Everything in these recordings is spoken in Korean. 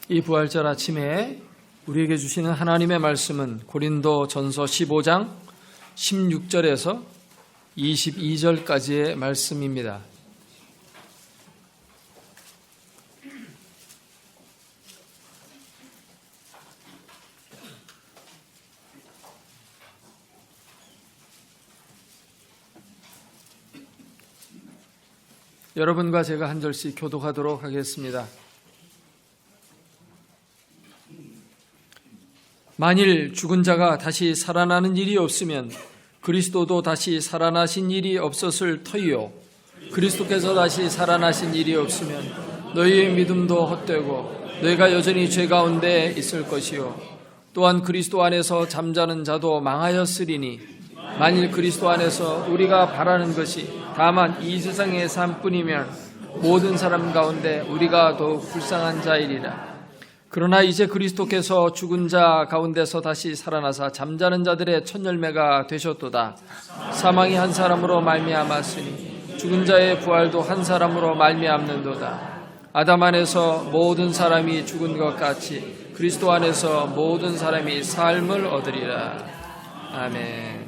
이 부활절 아침에 우리에게 주시는 하나님의 말씀은 고린도전서 15장 16절에서 22절까지의 말씀입니다. 여러분과 제가 한 절씩 교독하도록 하겠습니다. 만일 죽은 자가 다시 살아나는 일이 없으면 그리스도도 다시 살아나신 일이 없었을 터이요, 그리스도께서 다시 살아나신 일이 없으면 너희의 믿음도 헛되고 너희가 여전히 죄 가운데 있을 것이요, 또한 그리스도 안에서 잠자는 자도 망하였으리니 만일 그리스도 안에서 우리가 바라는 것이 다만 이 세상의 삶뿐이면 모든 사람 가운데 우리가 더욱 불쌍한 자이리라. 그러나 이제 그리스도께서 죽은 자 가운데서 다시 살아나사 잠자는 자들의 첫 열매가 되셨도다. 사망이 한 사람으로 말미암았으니 죽은 자의 부활도 한 사람으로 말미암는도다. 아담 안에서 모든 사람이 죽은 것 같이 그리스도 안에서 모든 사람이 삶을 얻으리라. 아멘.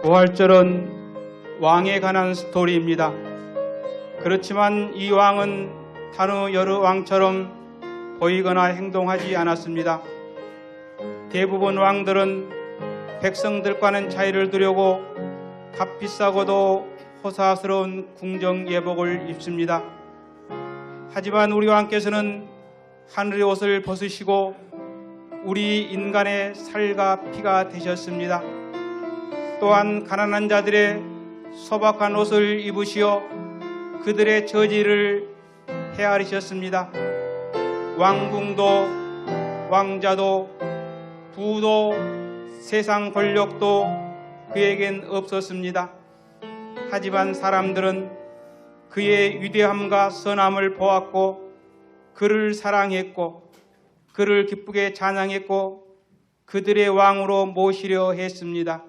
부활절은 왕에 관한 스토리입니다. 그렇지만 이 왕은 다른 여러 왕처럼 보이거나 행동하지 않았습니다. 대부분 왕들은 백성들과는 차이를 두려고 값비싸고도 호사스러운 궁정 예복을 입습니다. 하지만 우리 왕께서는 하늘의 옷을 벗으시고 우리 인간의 살과 피가 되셨습니다. 또한 가난한 자들의 소박한 옷을 입으시어 그들의 저지를 헤아리셨습니다. 왕궁도 왕자도 부도 세상 권력도 그에겐 없었습니다. 하지만 사람들은 그의 위대함과 선함을 보았고 그를 사랑했고 그를 기쁘게 찬양했고 그들의 왕으로 모시려 했습니다.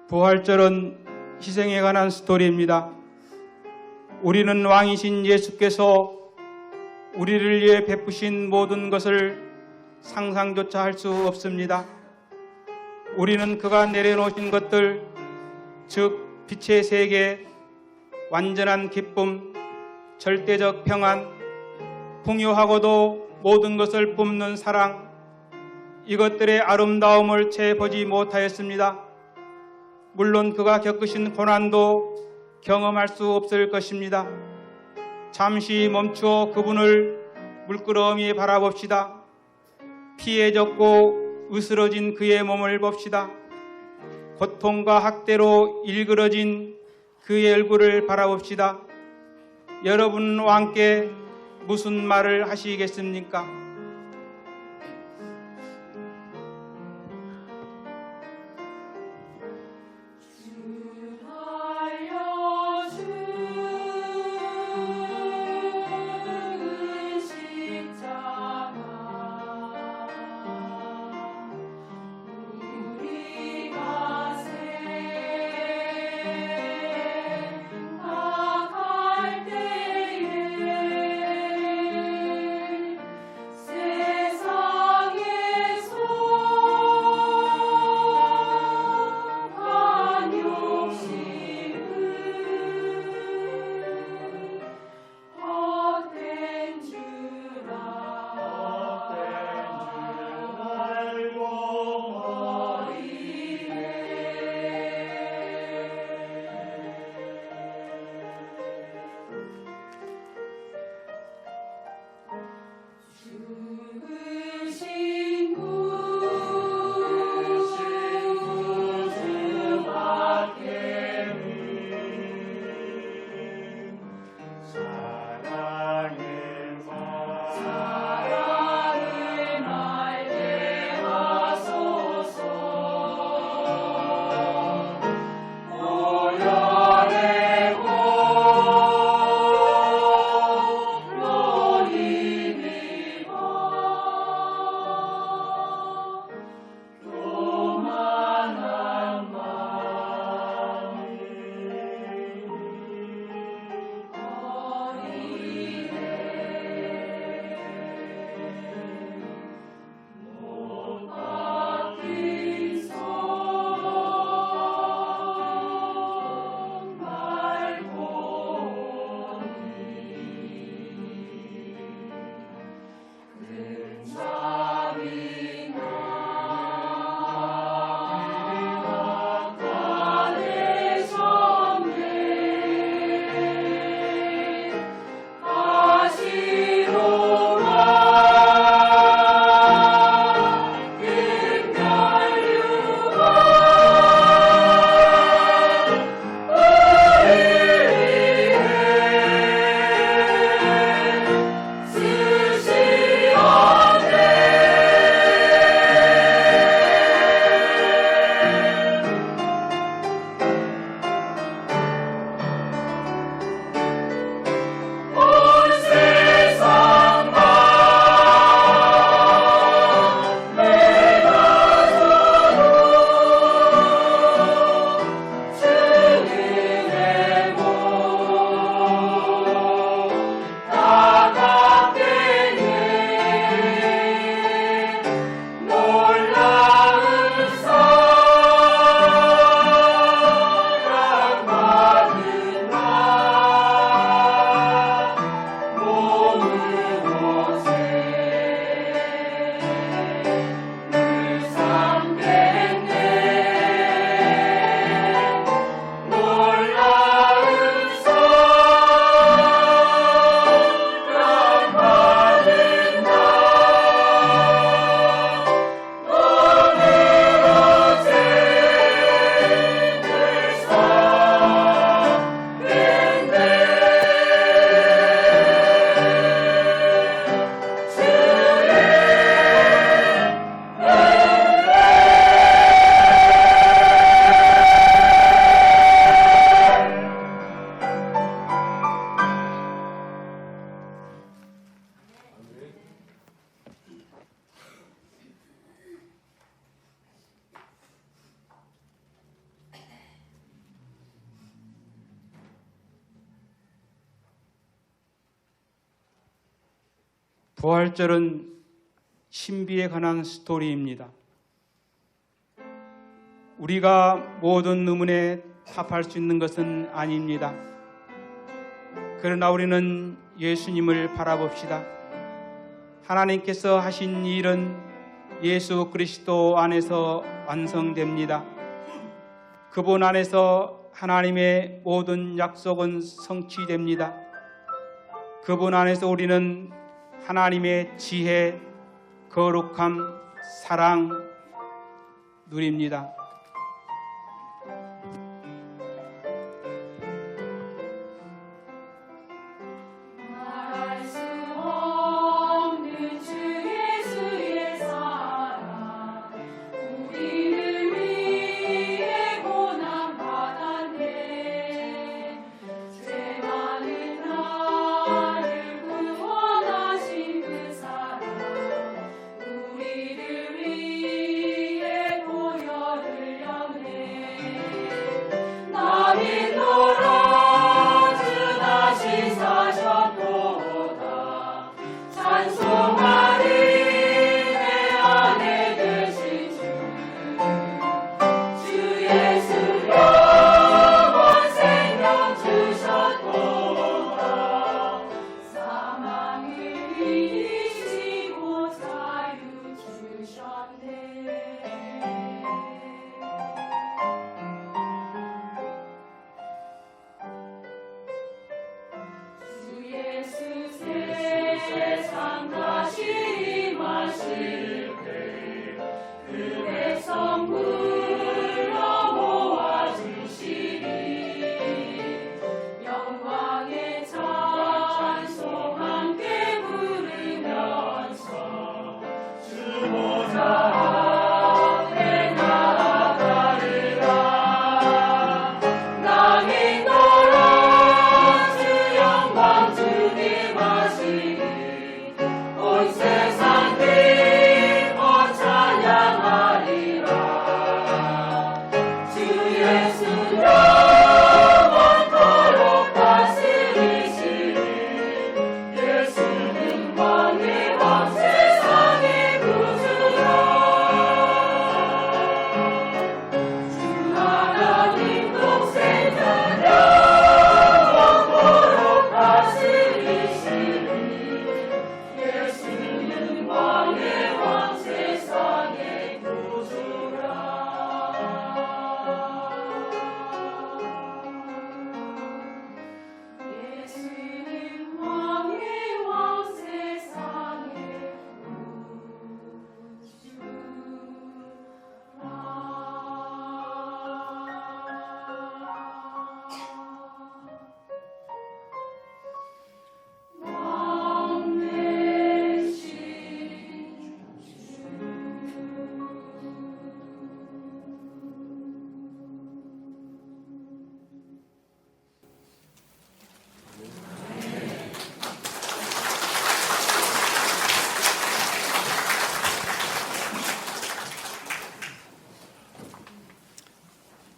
부활절은 희생에 관한 스토리입니다. 우리는 왕이신 예수께서 우리를 위해 베푸신 모든 것을 상상조차 할 수 없습니다. 우리는 그가 내려놓으신 것들, 즉 빛의 세계, 완전한 기쁨, 절대적 평안, 풍요하고도 모든 것을 뿜는 사랑, 이것들의 아름다움을 채 보지 못하였습니다. 물론 그가 겪으신 고난도 경험할 수 없을 것입니다. 잠시 멈추어 그분을 물끄러미 바라봅시다. 피에 젖고 으스러진 그의 몸을 봅시다. 고통과 학대로 일그러진 그의 얼굴을 바라봅시다. 여러분과 함께 무슨 말을 하시겠습니까? 부활절은 신비에 관한 스토리입니다. 우리가 모든 의문에 답할 수 있는 것은 아닙니다. 그러나 우리는 예수님을 바라봅시다. 하나님께서 하신 일은 예수 그리스도 안에서 완성됩니다. 그분 안에서 하나님의 모든 약속은 성취됩니다. 그분 안에서 우리는 하나님의 지혜, 거룩함, 사랑 누립니다.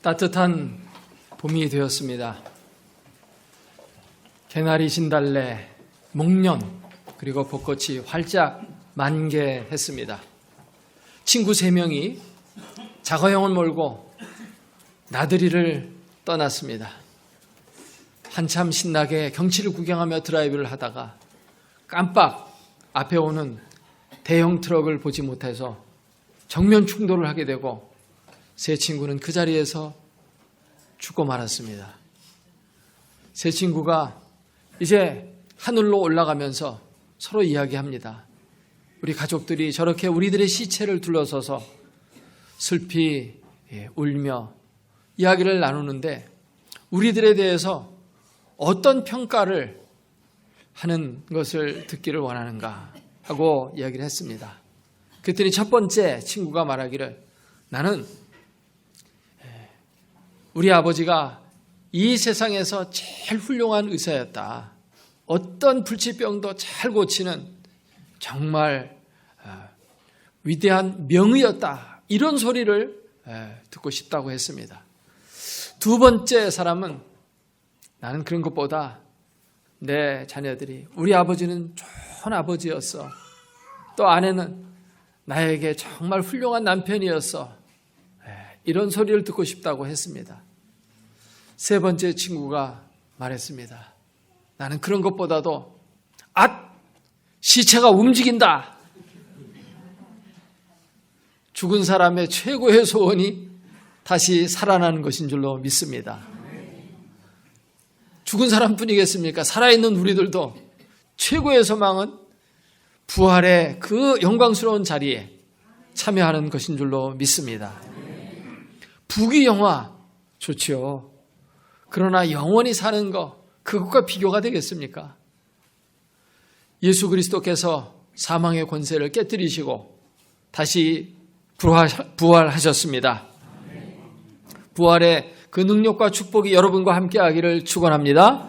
따뜻한 봄이 되었습니다. 개나리, 진달래, 목련 그리고 벚꽃이 활짝 만개했습니다. 친구 3명이 자가용을 몰고 나들이를 떠났습니다. 한참 신나게 경치를 구경하며 드라이브를 하다가 깜빡 앞에 오는 대형 트럭을 보지 못해서 정면 충돌을 하게 되고 세 친구는 그 자리에서 죽고 말았습니다. 세 친구가 이제 하늘로 올라가면서 서로 이야기합니다. 우리 가족들이 저렇게 우리들의 시체를 둘러서서 슬피 울며 이야기를 나누는데 우리들에 대해서 어떤 평가를 하는 것을 듣기를 원하는가 하고 이야기를 했습니다. 그랬더니 첫 번째 친구가 말하기를 나는 우리 아버지가 이 세상에서 제일 훌륭한 의사였다. 어떤 불치병도 잘 고치는 정말 위대한 명의였다. 이런 소리를 듣고 싶다고 했습니다. 두 번째 사람은 나는 그런 것보다 내 자녀들이 우리 아버지는 좋은 아버지였어. 또 아내는 나에게 정말 훌륭한 남편이었어. 이런 소리를 듣고 싶다고 했습니다. 세 번째 친구가 말했습니다. 나는 그런 것보다도 시체가 움직인다. 죽은 사람의 최고의 소원이 다시 살아나는 것인 줄로 믿습니다. 죽은 사람뿐이겠습니까? 살아있는 우리들도 최고의 소망은 부활의 그 영광스러운 자리에 참여하는 것인 줄로 믿습니다. 부귀영화 좋지요. 그러나 영원히 사는 것, 그것과 비교가 되겠습니까? 예수 그리스도께서 사망의 권세를 깨뜨리시고 다시 부활하셨습니다. 부활의 그 능력과 축복이 여러분과 함께하기를 축원합니다.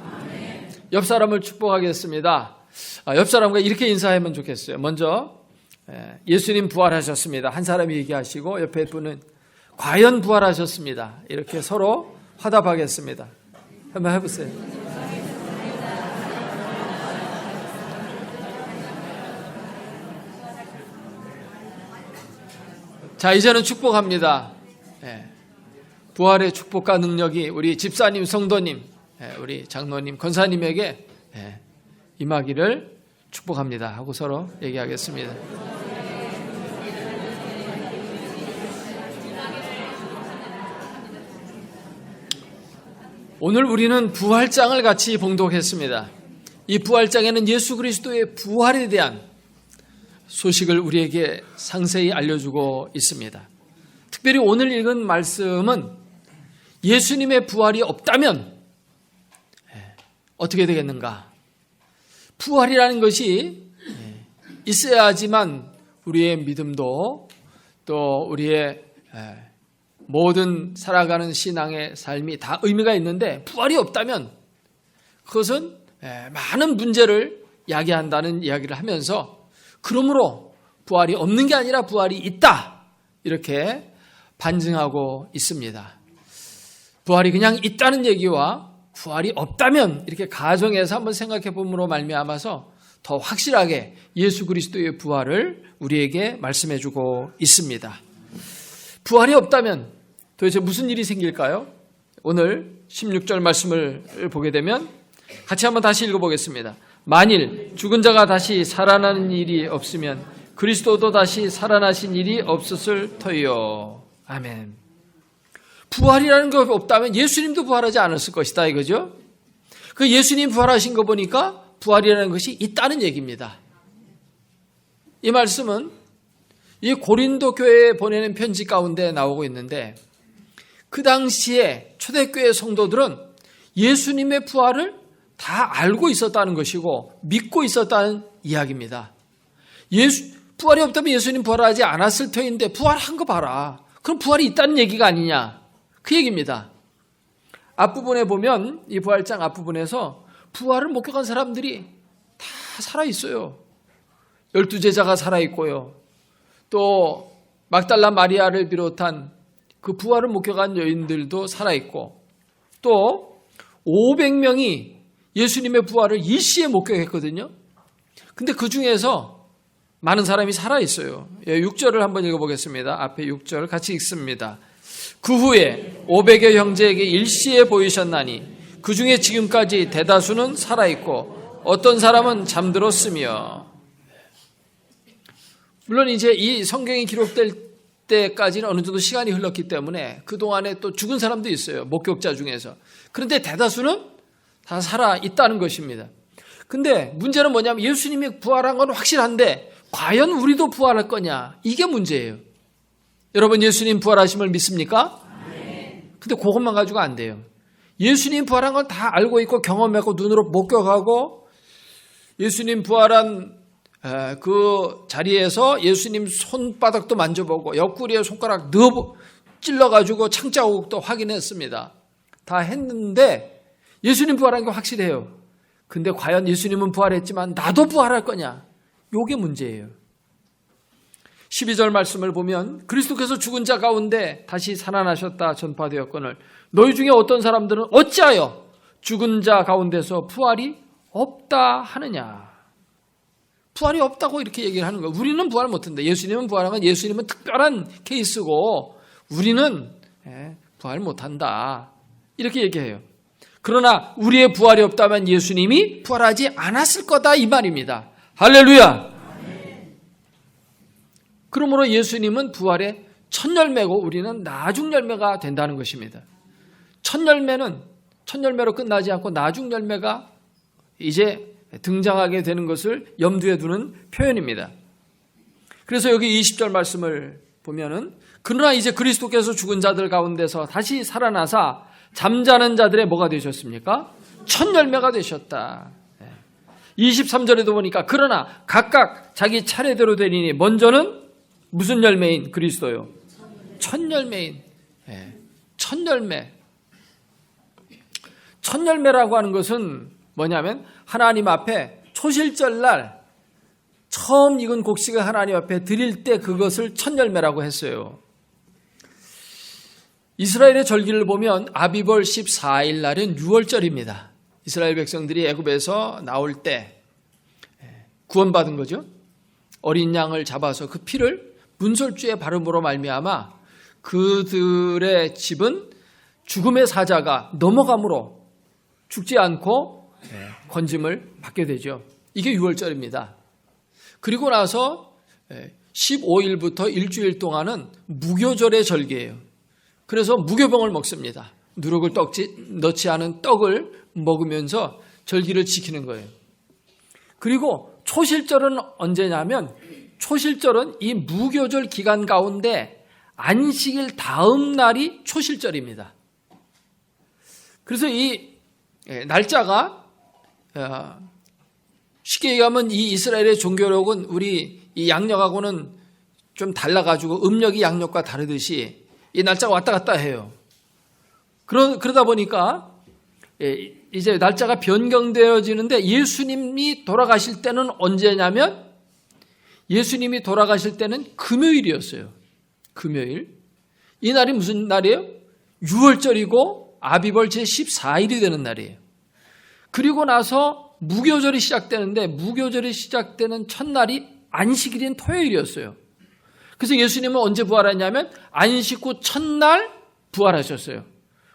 옆 사람을 축복하겠습니다. 옆 사람과 이렇게 인사하면 좋겠어요. 먼저 예수님 부활하셨습니다. 한 사람이 얘기하시고 옆에 분은 과연 부활하셨습니다. 이렇게 서로 화답하겠습니다. 한번 해보세요. 자, 이제는 축복합니다. 부활의 축복과 능력이 우리 집사님, 성도님, 우리 장로님, 권사님에게 임하기를 축복합니다 하고 서로 얘기하겠습니다. 오늘 우리는 부활장을 같이 봉독했습니다. 이 부활장에는 예수 그리스도의 부활에 대한 소식을 우리에게 상세히 알려주고 있습니다. 특별히 오늘 읽은 말씀은 예수님의 부활이 없다면 어떻게 되겠는가? 부활이라는 것이 있어야지만 우리의 믿음도 또 우리의 모든 살아가는 신앙의 삶이 다 의미가 있는데 부활이 없다면 그것은 많은 문제를 야기한다는 이야기를 하면서 그러므로 부활이 없는 게 아니라 부활이 있다 이렇게 반증하고 있습니다. 부활이 그냥 있다는 얘기와 부활이 없다면 이렇게 가정해서 한번 생각해 봄으로 말미암아서 더 확실하게 예수 그리스도의 부활을 우리에게 말씀해 주고 있습니다. 부활이 없다면 도대체 무슨 일이 생길까요? 오늘 16절 말씀을 보게 되면 같이 한번 다시 읽어보겠습니다. 만일 죽은 자가 다시 살아나는 일이 없으면 그리스도도 다시 살아나신 일이 없었을 터이요. 아멘. 부활이라는 게 없다면 예수님도 부활하지 않았을 것이다 이거죠. 그 예수님 부활하신 거 보니까 부활이라는 것이 있다는 얘기입니다. 이 말씀은 이 고린도 교회에 보내는 편지 가운데 나오고 있는데 그 당시에 초대교회 성도들은 예수님의 부활을 다 알고 있었다는 것이고 믿고 있었다는 이야기입니다. 부활이 없다면 예수님 부활하지 않았을 터인데 부활한 거 봐라. 그럼 부활이 있다는 얘기가 아니냐. 그 얘기입니다. 앞부분에 보면 이 부활장 앞부분에서 부활을 목격한 사람들이 다 살아있어요. 12제자가 살아있고요. 또 막달라 마리아를 비롯한 그 부활을 목격한 여인들도 살아있고 또 500명이 예수님의 부활을 일시에 목격했거든요. 근데 그 중에서 많은 사람이 살아있어요. 6절을 한번 읽어보겠습니다. 앞에 6절 같이 읽습니다. 그 후에 500여 형제에게 일시에 보이셨나니 그 중에 지금까지 대다수는 살아있고 어떤 사람은 잠들었으며. 물론 이제 이 성경이 기록될 때까지는 어느 정도 시간이 흘렀기 때문에 그동안에 또 죽은 사람도 있어요. 목격자 중에서. 그런데 대다수는 다 살아있다는 것입니다. 근데 문제는 뭐냐면 예수님이 부활한 건 확실한데 과연 우리도 부활할 거냐? 이게 문제예요. 여러분 예수님 부활하심을 믿습니까? 근데 그것만 가지고 안 돼요. 예수님 부활한 건 다 알고 있고 경험하고 눈으로 목격하고 예수님 부활한 그 자리에서 예수님 손바닥도 만져보고 옆구리에 손가락 찔러가지고 창자국도 확인했습니다. 다 했는데 예수님 부활한 게 확실해요. 근데 과연 예수님은 부활했지만 나도 부활할 거냐? 이게 문제예요. 12절 말씀을 보면 그리스도께서 죽은 자 가운데 다시 살아나셨다 전파되었거늘 너희 중에 어떤 사람들은 어찌하여 죽은 자 가운데서 부활이 없다 하느냐. 부활이 없다고 이렇게 얘기를 하는 거예요. 우리는 부활 못한다. 예수님은 부활하면 예수님은 특별한 케이스고 우리는 부활 못한다. 이렇게 얘기해요. 그러나 우리의 부활이 없다면 예수님이 부활하지 않았을 거다 이 말입니다. 할렐루야. 그러므로 예수님은 부활의 첫 열매고 우리는 나중 열매가 된다는 것입니다. 첫 열매로 끝나지 않고 나중 열매가 이제 등장하게 되는 것을 염두에 두는 표현입니다. 그래서 여기 20절 말씀을 보면은 그러나 이제 그리스도께서 죽은 자들 가운데서 다시 살아나사 잠자는 자들의 뭐가 되셨습니까? 첫 열매가 되셨다. 23절에도 보니까 그러나 각각 자기 차례대로 되리니 먼저는 무슨 열매인 그리스도요? 첫 열매인. 첫 열매. 첫 열매라고 하는 것은 뭐냐면 하나님 앞에 초실절날 처음 익은 곡식을 하나님 앞에 드릴 때 그것을 첫 열매라고 했어요. 이스라엘의 절기를 보면 아비벌 14일 날은 6월절입니다. 이스라엘 백성들이 애굽에서 나올 때 구원받은 거죠. 어린 양을 잡아서 그 피를 문설주에 바름으로 말미암아 그들의 집은 죽음의 사자가 넘어감으로 죽지 않고 건짐을 받게 되죠. 이게 6월절입니다. 그리고 나서 15일부터 일주일 동안은 무교절의 절기예요. 그래서 무교병을 먹습니다. 누룩을 넣지 않은 떡을 먹으면서 절기를 지키는 거예요. 그리고 초실절은 언제냐면 초실절은 이 무교절 기간 가운데 안식일 다음 날이 초실절입니다. 그래서 이 날짜가 쉽게 얘기하면 이 이스라엘의 종교력은 우리 이 양력하고는 좀 달라가지고 음력이 양력과 다르듯이 이 날짜가 왔다 갔다 해요. 그러다 보니까 이제 날짜가 변경되어지는데 예수님이 돌아가실 때는 언제냐면 예수님이 돌아가실 때는 금요일이었어요. 금요일. 이 날이 무슨 날이에요? 6월절이고 아비벌 제14일이 되는 날이에요. 그리고 나서 무교절이 시작되는데 무교절이 시작되는 첫날이 안식일인 토요일이었어요. 그래서 예수님은 언제 부활했냐면 안식 후 첫날 부활하셨어요.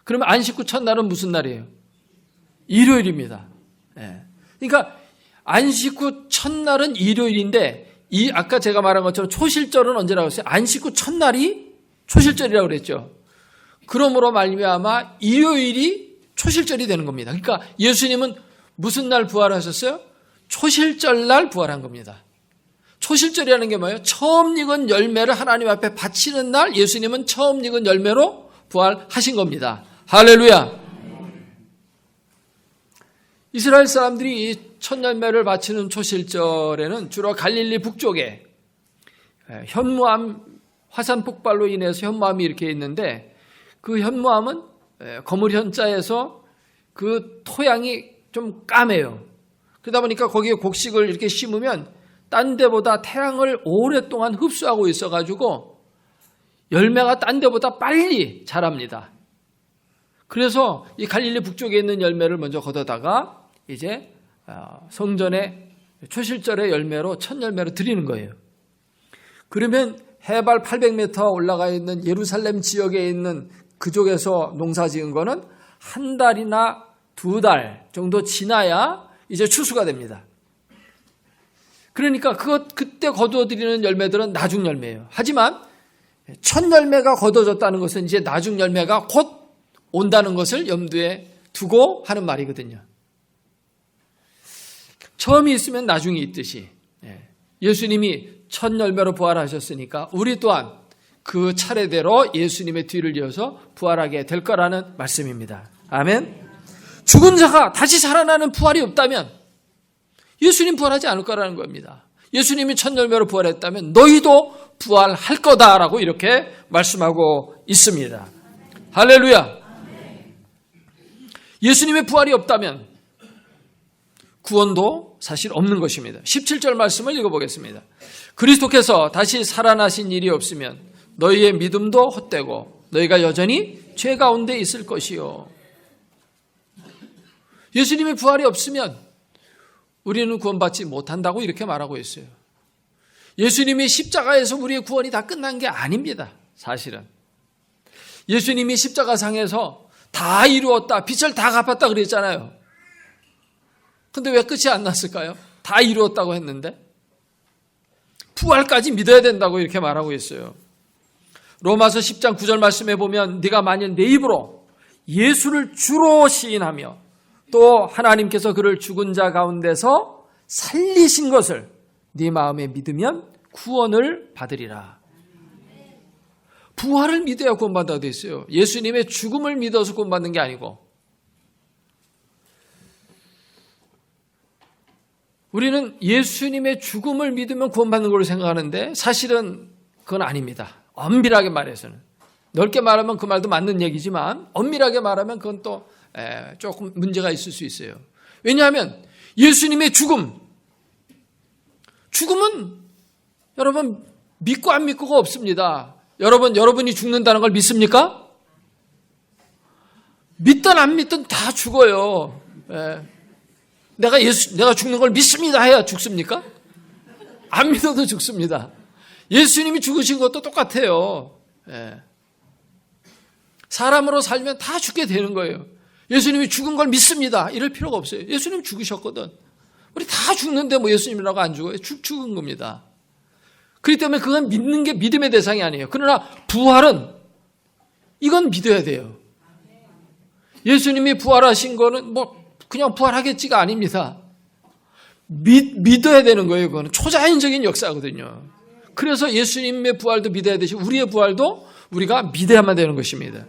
그러면 안식 후 첫날은 무슨 날이에요? 일요일입니다. 그러니까 안식 후 첫날은 일요일인데 아까 제가 말한 것처럼 초실절은 언제라고 했어요? 안식 후 첫날이 초실절이라고 그랬죠. 그러므로 말미암아 일요일이 초실절이 되는 겁니다. 그러니까 예수님은 무슨 날 부활하셨어요? 초실절 날 부활한 겁니다. 초실절이라는 게 뭐예요? 처음 익은 열매를 하나님 앞에 바치는 날 예수님은 처음 익은 열매로 부활하신 겁니다. 할렐루야. 이스라엘 사람들이 이 첫 열매를 바치는 초실절에는 주로 갈릴리 북쪽에 현무암 화산 폭발로 인해서 현무암이 이렇게 있는데 그 현무암은 거물 현자에서 그 토양이 좀 까매요. 그러다 보니까 거기에 곡식을 이렇게 심으면 딴 데보다 태양을 오랫동안 흡수하고 있어가지고 열매가 딴 데보다 빨리 자랍니다. 그래서 이 갈릴리 북쪽에 있는 열매를 먼저 걷어다가 이제 성전의 초실절의 열매로 첫 열매로 드리는 거예요. 그러면 해발 800m 올라가 있는 예루살렘 지역에 있는 그쪽에서 농사 지은 거는 한 달이나 두 달 정도 지나야 이제 추수가 됩니다. 그러니까 그때 거두어드리는 열매들은 나중 열매예요. 하지만 첫 열매가 거둬졌다는 것은 이제 나중 열매가 곧 온다는 것을 염두에 두고 하는 말이거든요. 처음이 있으면 나중이 있듯이 예수님이 첫 열매로 부활하셨으니까 우리 또한 그 차례대로 예수님의 뒤를 이어서 부활하게 될 거라는 말씀입니다. 아멘. 죽은 자가 다시 살아나는 부활이 없다면 예수님 부활하지 않을 거라는 겁니다. 예수님이 첫 열매로 부활했다면 너희도 부활할 거다라고 이렇게 말씀하고 있습니다. 할렐루야. 예수님의 부활이 없다면 구원도 사실 없는 것입니다. 17절 말씀을 읽어보겠습니다. 그리스도께서 다시 살아나신 일이 없으면 너희의 믿음도 헛되고 너희가 여전히 죄 가운데 있을 것이요. 예수님의 부활이 없으면 우리는 구원받지 못한다고 이렇게 말하고 있어요. 예수님이 십자가에서 우리의 구원이 다 끝난 게 아닙니다. 사실은 예수님이 십자가상에서 다 이루었다, 빚을 다 갚았다 그랬잖아요. 근데 왜 끝이 안 났을까요? 다 이루었다고 했는데 부활까지 믿어야 된다고 이렇게 말하고 있어요. 로마서 10장 9절 말씀에 보면 네가 만일 내 입으로 예수를 주로 시인하며 또 하나님께서 그를 죽은 자 가운데서 살리신 것을 네 마음에 믿으면 구원을 받으리라. 부활을 믿어야 구원받는다고 되어 있어요. 예수님의 죽음을 믿어서 구원받는 게 아니고. 우리는 예수님의 죽음을 믿으면 구원받는 걸로 생각하는데 사실은 그건 아닙니다. 엄밀하게 말해서는. 넓게 말하면 그 말도 맞는 얘기지만 엄밀하게 말하면 그건 또 조금 문제가 있을 수 있어요. 왜냐하면 예수님의 죽음은 여러분 믿고 안 믿고가 없습니다. 여러분이 죽는다는 걸 믿습니까? 믿든 안 믿든 다 죽어요. 내가 죽는 걸 믿습니다 해야 죽습니까? 안 믿어도 죽습니다. 예수님이 죽으신 것도 똑같아요. 사람으로 살면 다 죽게 되는 거예요. 예수님이 죽은 걸 믿습니다. 이럴 필요가 없어요. 예수님 죽으셨거든. 우리 다 죽는데 뭐 예수님이라고 안 죽어요? 죽은 겁니다. 그렇기 때문에 그건 믿는 게 믿음의 대상이 아니에요. 그러나 부활은 이건 믿어야 돼요. 예수님이 부활하신 거는 뭐 그냥 부활하겠지가 아닙니다. 믿어야 되는 거예요. 그거는 초자연적인 역사거든요. 그래서 예수님의 부활도 믿어야 되시 우리의 부활도 우리가 믿어야만 되는 것입니다.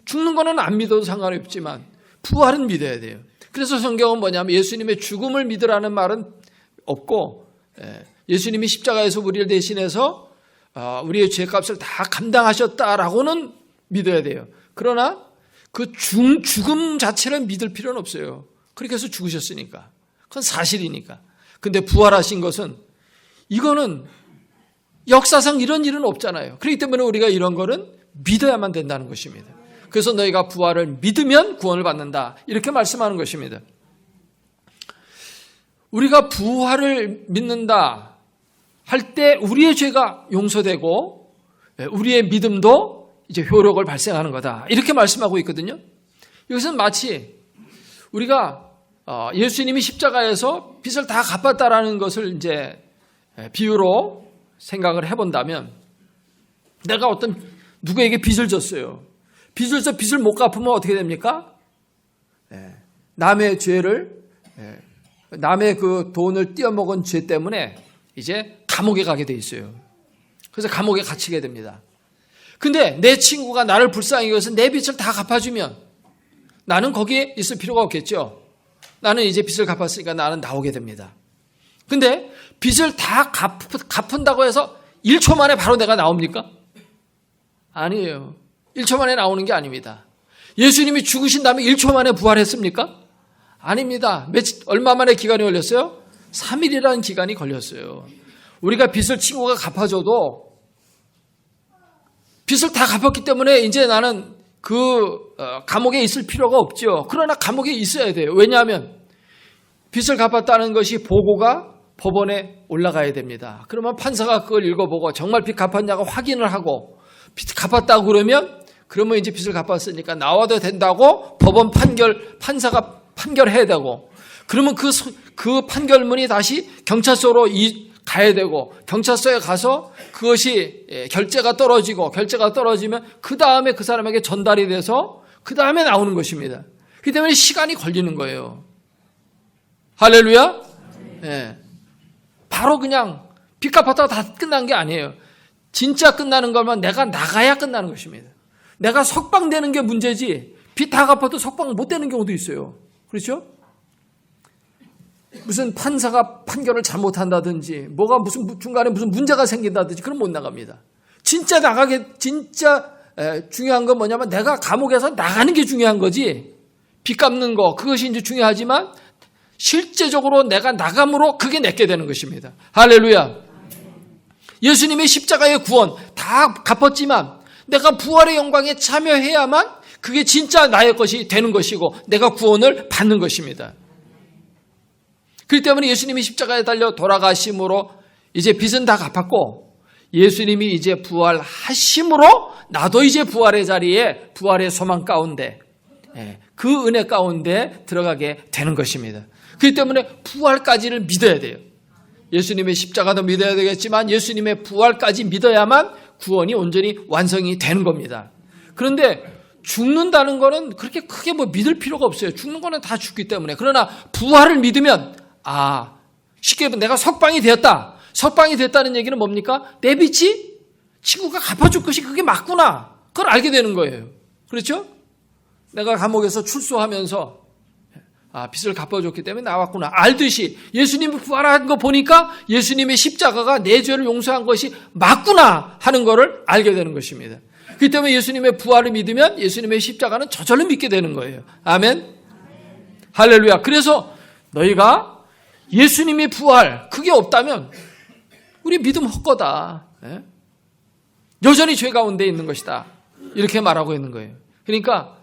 죽는 거는 안 믿어도 상관이 없지만 부활은 믿어야 돼요. 그래서 성경은 뭐냐면 예수님의 죽음을 믿으라는 말은 없고 예수님이 십자가에서 우리를 대신해서 우리의 죄값을 다 감당하셨다라고는 믿어야 돼요. 그러나 그 죽음 자체를 믿을 필요는 없어요. 그렇게 해서 죽으셨으니까. 그건 사실이니까. 근데 부활하신 것은 이거는 역사상 이런 일은 없잖아요. 그렇기 때문에 우리가 이런 거는 믿어야만 된다는 것입니다. 그래서 너희가 부활을 믿으면 구원을 받는다. 이렇게 말씀하는 것입니다. 우리가 부활을 믿는다 할 때 우리의 죄가 용서되고 우리의 믿음도 이제 효력을 발생하는 거다. 이렇게 말씀하고 있거든요. 이것은 마치 우리가 예수님이 십자가에서 빚을 다 갚았다라는 것을 이제 비유로 생각을 해본다면 내가 어떤 누구에게 빚을 졌어요. 빚을 져 빚을 못 갚으면 어떻게 됩니까? 남의 죄를 남의 그 돈을 띄어먹은 죄 때문에 이제 감옥에 가게 돼 있어요. 그래서 감옥에 갇히게 됩니다. 근데 내 친구가 나를 불쌍히 여겨서 내 빚을 다 갚아주면 나는 거기에 있을 필요가 없겠죠. 나는 이제 빚을 갚았으니까 나는 나오게 됩니다. 근데 빚을 다 갚은다고 해서 1초 만에 바로 내가 나옵니까? 아니에요. 1초 만에 나오는 게 아닙니다. 예수님이 죽으신 다음에 1초 만에 부활했습니까? 아닙니다. 얼마 만에 기간이 걸렸어요? 3일이라는 기간이 걸렸어요. 우리가 빚을 친구가 갚아줘도 빚을 다 갚았기 때문에 이제 나는 감옥에 있을 필요가 없죠. 그러나 감옥에 있어야 돼요. 왜냐하면 빚을 갚았다는 것이 보고가 법원에 올라가야 됩니다. 그러면 판사가 그걸 읽어보고 정말 빚 갚았냐고 확인을 하고 빚 갚았다고 그러면 이제 빚을 갚았으니까 나와도 된다고 판사가 판결해야 되고 그러면 그 판결문이 다시 경찰서로 가야 되고 경찰서에 가서 그것이 결재가 떨어지면 그 다음에 그 사람에게 전달이 돼서 그 다음에 나오는 것입니다. 그렇기 때문에 시간이 걸리는 거예요. 할렐루야? 네. 바로 그냥 빚 갚았다고 다 끝난 게 아니에요. 진짜 끝나는 거면 내가 나가야 끝나는 것입니다. 내가 석방되는 게 문제지 빚 다 갚아도 석방 못 되는 경우도 있어요. 그렇죠? 무슨 판사가 판결을 잘못한다든지 무슨 중간에 무슨 문제가 생긴다든지 그럼 못 나갑니다. 진짜 중요한 건 뭐냐면 내가 감옥에서 나가는 게 중요한 거지 빚 갚는 거 그것이 이제 중요하지만 실제적으로 내가 나감으로 그게 내게 되는 것입니다. 할렐루야. 예수님의 십자가의 구원 다 갚았지만 내가 부활의 영광에 참여해야만 그게 진짜 나의 것이 되는 것이고 내가 구원을 받는 것입니다. 그렇기 때문에 예수님이 십자가에 달려 돌아가심으로 이제 빚은 다 갚았고 예수님이 이제 부활하심으로 나도 이제 부활의 자리에 부활의 소망 가운데 그 은혜 가운데 들어가게 되는 것입니다. 그렇기 때문에 부활까지를 믿어야 돼요. 예수님의 십자가도 믿어야 되겠지만 예수님의 부활까지 믿어야만 구원이 온전히 완성이 되는 겁니다. 그런데 죽는다는 거는 그렇게 크게 믿을 필요가 없어요. 죽는 거는 다 죽기 때문에. 그러나 부활을 믿으면 쉽게 내가 석방이 되었다. 석방이 됐다는 얘기는 뭡니까? 내 빚이 친구가 갚아줄 것이 그게 맞구나. 그걸 알게 되는 거예요. 그렇죠? 내가 감옥에서 출소하면서 빚을 갚아줬기 때문에 나왔구나. 알듯이 예수님이 부활한 거 보니까 예수님의 십자가가 내 죄를 용서한 것이 맞구나 하는 것을 알게 되는 것입니다. 그렇기 때문에 예수님의 부활을 믿으면 예수님의 십자가는 저절로 믿게 되는 거예요. 아멘. 할렐루야. 그래서 너희가 예수님의 부활 그게 없다면 우리 믿음 헛거다. 여전히 죄 가운데 있는 것이다. 이렇게 말하고 있는 거예요. 그러니까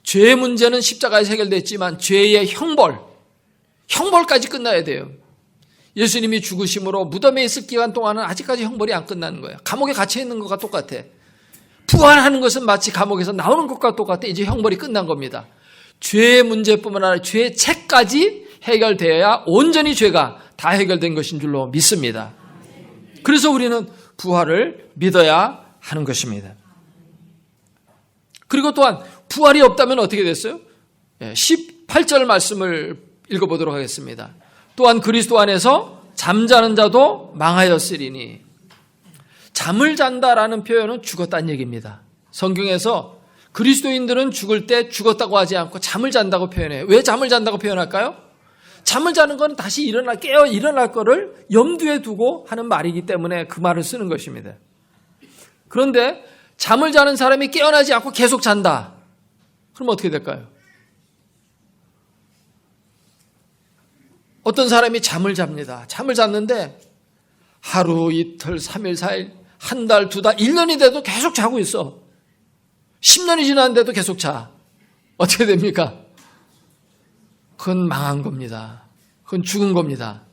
죄의 문제는 십자가에서 해결됐지만 죄의 형벌까지 끝나야 돼요. 예수님이 죽으심으로 무덤에 있을 기간 동안은 아직까지 형벌이 안 끝나는 거예요. 감옥에 갇혀 있는 것과 똑같아. 부활하는 것은 마치 감옥에서 나오는 것과 똑같아. 이제 형벌이 끝난 겁니다. 죄의 문제뿐만 아니라 죄의 책까지 해결되어야 온전히 죄가 다 해결된 것인 줄로 믿습니다. 그래서 우리는 부활을 믿어야 하는 것입니다. 그리고 또한 부활이 없다면 어떻게 됐어요? 18절 말씀을 읽어보도록 하겠습니다. 또한 그리스도 안에서 잠자는 자도 망하였으리니. 잠을 잔다라는 표현은 죽었다는 얘기입니다. 성경에서 그리스도인들은 죽을 때 죽었다고 하지 않고 잠을 잔다고 표현해요. 왜 잠을 잔다고 표현할까요? 잠을 자는 건 다시 깨어 일어날 거를 염두에 두고 하는 말이기 때문에 그 말을 쓰는 것입니다. 그런데 잠을 자는 사람이 깨어나지 않고 계속 잔다. 그럼 어떻게 될까요? 어떤 사람이 잠을 잡니다. 잠을 잤는데 하루, 이틀, 3일, 4일, 한 달, 2달, 1년이 돼도 계속 자고 있어. 10년이 지났는데도 계속 자. 어떻게 됩니까? 그건 망한 겁니다. 그건 죽은 겁니다.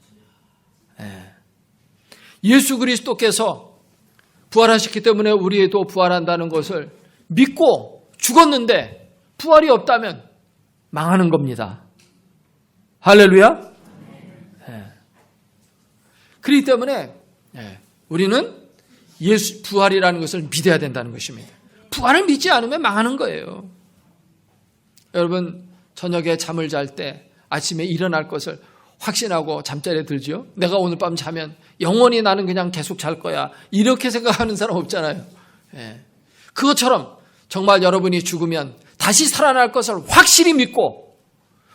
예수 그리스도께서 부활하셨기 때문에 우리도 부활한다는 것을 믿고 죽었는데 부활이 없다면 망하는 겁니다. 할렐루야. 그렇기 때문에 우리는 예수 부활이라는 것을 믿어야 된다는 것입니다. 부활을 믿지 않으면 망하는 거예요. 여러분 저녁에 잠을 잘 때 아침에 일어날 것을 확신하고 잠자리에 들지요. 내가 오늘 밤 자면 영원히 나는 그냥 계속 잘 거야. 이렇게 생각하는 사람 없잖아요. 그것처럼 정말 여러분이 죽으면 다시 살아날 것을 확실히 믿고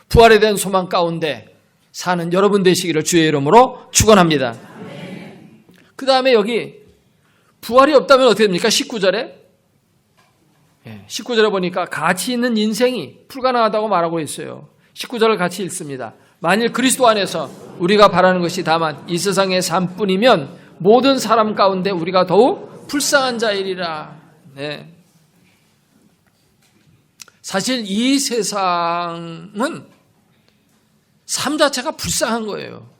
부활에 대한 소망 가운데 사는 여러분 되시기를 주의 이름으로 축원합니다. 그 다음에 여기 부활이 없다면 어떻게 됩니까? 19절에 19절에 보니까 가치 있는 인생이 불가능하다고 말하고 있어요. 19절을 같이 읽습니다. 만일 그리스도 안에서 우리가 바라는 것이 다만 이 세상의 삶뿐이면 모든 사람 가운데 우리가 더욱 불쌍한 자이리라. 사실 이 세상은 삶 자체가 불쌍한 거예요.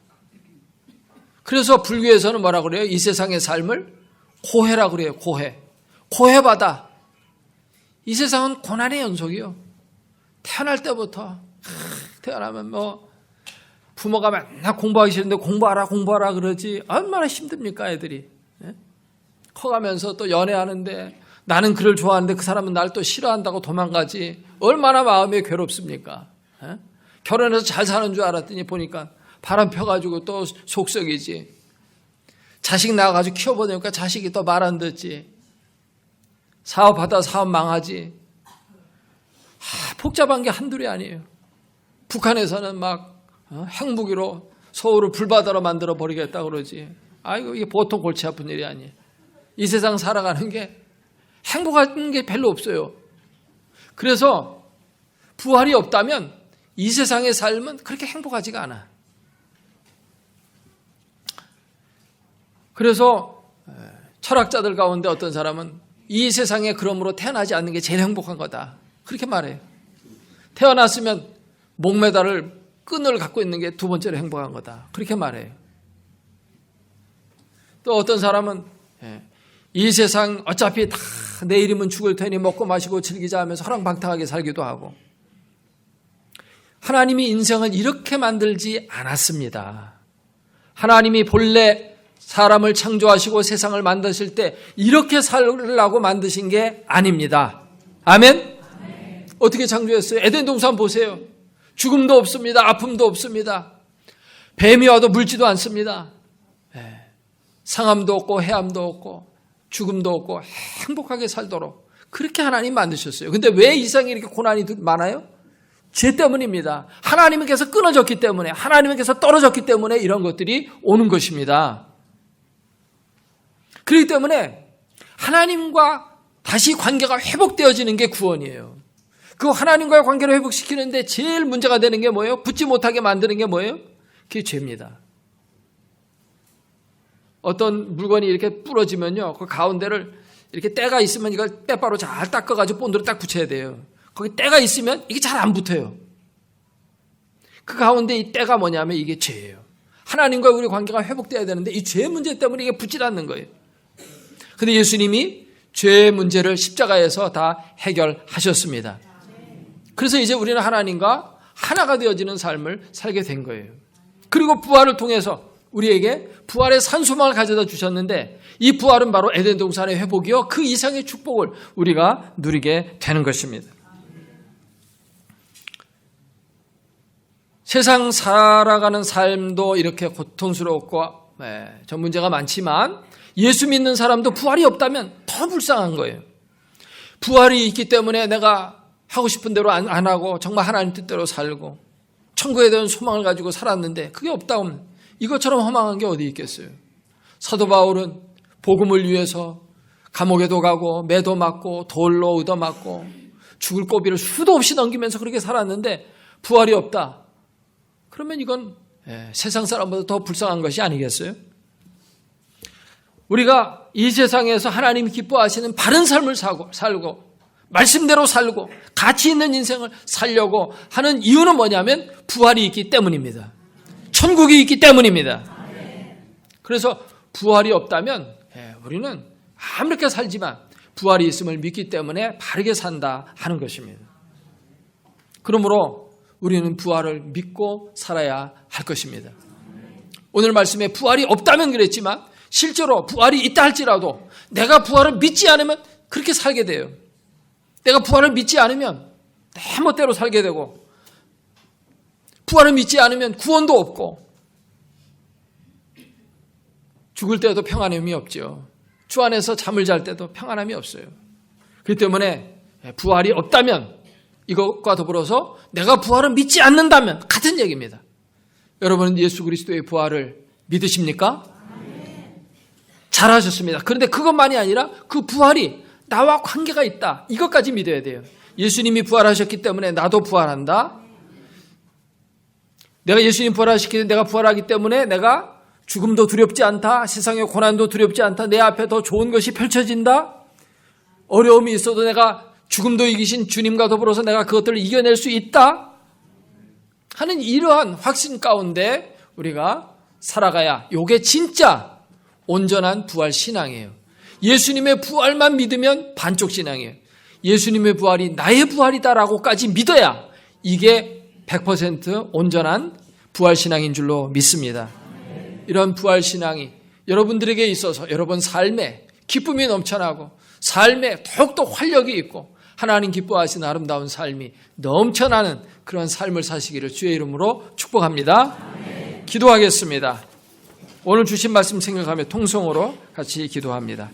그래서 불교에서는 뭐라고 그래요? 이 세상의 삶을 고해라고 그래요. 고해바다. 이 세상은 고난의 연속이요. 태어날 때부터 태어나면 부모가 맨날 공부하기 싫은데 공부하라 그러지. 얼마나 힘듭니까 애들이. 커가면서 또 연애하는데 나는 그를 좋아하는데 그 사람은 날 또 싫어한다고 도망가지. 얼마나 마음이 괴롭습니까? 결혼해서 잘 사는 줄 알았더니 보니까 바람 펴가지고 또 속썩이지. 자식 낳아가지고 키워보니까 자식이 또 말 안 듣지. 사업하다 사업 망하지. 복잡한 게 한둘이 아니에요. 북한에서는 막 핵무기로 서울을 불바다로 만들어 버리겠다 그러지. 아이고 이게 보통 골치 아픈 일이 아니에요. 이 세상 살아가는 게 행복한 게 별로 없어요. 그래서 부활이 없다면 이 세상의 삶은 그렇게 행복하지가 않아. 그래서 철학자들 가운데 어떤 사람은 이 세상에 그러므로 태어나지 않는 게 제일 행복한 거다. 그렇게 말해요. 태어났으면 목메달을 끈을 갖고 있는 게 두 번째로 행복한 거다. 그렇게 말해요. 또 어떤 사람은 이 세상 어차피 다 내일이면 죽을 테니 먹고 마시고 즐기자 하면서 허랑방탕하게 살기도 하고, 하나님이 인생을 이렇게 만들지 않았습니다. 하나님이 본래 사람을 창조하시고 세상을 만드실 때 이렇게 살라고 만드신 게 아닙니다. 아멘? 어떻게 창조했어요? 에덴 동산 보세요. 죽음도 없습니다. 아픔도 없습니다. 뱀이 와도 물지도 않습니다. 상함도 없고 해함도 없고 죽음도 없고 행복하게 살도록 그렇게 하나님 만드셨어요. 근데 왜 이 세상에 이렇게 고난이 많아요? 죄 때문입니다. 하나님께서 끊어졌기 때문에, 하나님께서 떨어졌기 때문에 이런 것들이 오는 것입니다. 그렇기 때문에 하나님과 다시 관계가 회복되어지는 게 구원이에요. 그 하나님과의 관계를 회복시키는데 제일 문제가 되는 게 뭐예요? 붙지 못하게 만드는 게 뭐예요? 그게 죄입니다. 어떤 물건이 이렇게 부러지면요, 그 가운데를 이렇게 때가 있으면 이걸 때바로 잘 닦아가지고 본드로 딱 붙여야 돼요. 거기 때가 있으면 이게 잘 안 붙어요. 그 가운데 이 때가 뭐냐면 이게 죄예요. 하나님과 우리 관계가 회복돼야 되는데 이 죄 문제 때문에 이게 붙지 않는 거예요. 근데 예수님이 죄의 문제를 십자가에서 다 해결하셨습니다. 그래서 이제 우리는 하나님과 하나가 되어지는 삶을 살게 된 거예요. 그리고 부활을 통해서 우리에게 부활의 산소망을 가져다 주셨는데, 이 부활은 바로 에덴 동산의 회복이요, 그 이상의 축복을 우리가 누리게 되는 것입니다. 세상 살아가는 삶도 이렇게 고통스럽고 저 문제가 많지만, 예수 믿는 사람도 부활이 없다면 더 불쌍한 거예요. 부활이 있기 때문에 내가 하고 싶은 대로 안 하고 정말 하나님 뜻대로 살고 천국에 대한 소망을 가지고 살았는데 그게 없다면 이것처럼 허망한 게 어디 있겠어요. 사도 바울은 복음을 위해서 감옥에도 가고 매도 맞고 돌로 얻어맞고 죽을 고비를 수도 없이 넘기면서 그렇게 살았는데 부활이 없다. 그러면 이건 세상 사람보다 더 불쌍한 것이 아니겠어요? 우리가 이 세상에서 하나님이 기뻐하시는 바른 삶을 살고 말씀대로 살고 가치 있는 인생을 살려고 하는 이유는 뭐냐면 부활이 있기 때문입니다. 천국이 있기 때문입니다. 그래서 부활이 없다면 우리는 아무렇게 살지만 부활이 있음을 믿기 때문에 바르게 산다 하는 것입니다. 그러므로 우리는 부활을 믿고 살아야 할 것입니다. 오늘 말씀에 부활이 없다면 그랬지만 실제로 부활이 있다 할지라도 내가 부활을 믿지 않으면 그렇게 살게 돼요. 내가 부활을 믿지 않으면 내 멋대로 살게 되고, 부활을 믿지 않으면 구원도 없고 죽을 때도 평안함이 없죠. 주 안에서 잠을 잘 때도 평안함이 없어요. 그렇기 때문에 부활이 없다면, 이것과 더불어서 내가 부활을 믿지 않는다면 같은 얘기입니다. 여러분은 예수 그리스도의 부활을 믿으십니까? 잘하셨습니다. 그런데 그것만이 아니라 그 부활이 나와 관계가 있다, 이것까지 믿어야 돼요. 예수님이 부활하셨기 때문에 나도 부활한다. 내가 예수님 부활하셨기 때문에 내가 부활하기 때문에 내가 죽음도 두렵지 않다. 세상의 고난도 두렵지 않다. 내 앞에 더 좋은 것이 펼쳐진다. 어려움이 있어도 내가 죽음도 이기신 주님과 더불어서 내가 그것들을 이겨낼 수 있다 하는 이러한 확신 가운데 우리가 살아가야, 이게 진짜 온전한 부활 신앙이에요. 예수님의 부활만 믿으면 반쪽 신앙이에요. 예수님의 부활이 나의 부활이다라고까지 믿어야 이게 100% 온전한 부활 신앙인 줄로 믿습니다. 이런 부활 신앙이 여러분들에게 있어서 여러분 삶에 기쁨이 넘쳐나고 삶에 더욱더 활력이 있고 하나님 기뻐하시는 아름다운 삶이 넘쳐나는 그런 삶을 사시기를 주의 이름으로 축복합니다. 기도하겠습니다. 오늘 주신 말씀 생각하며 통성으로 같이 기도합니다.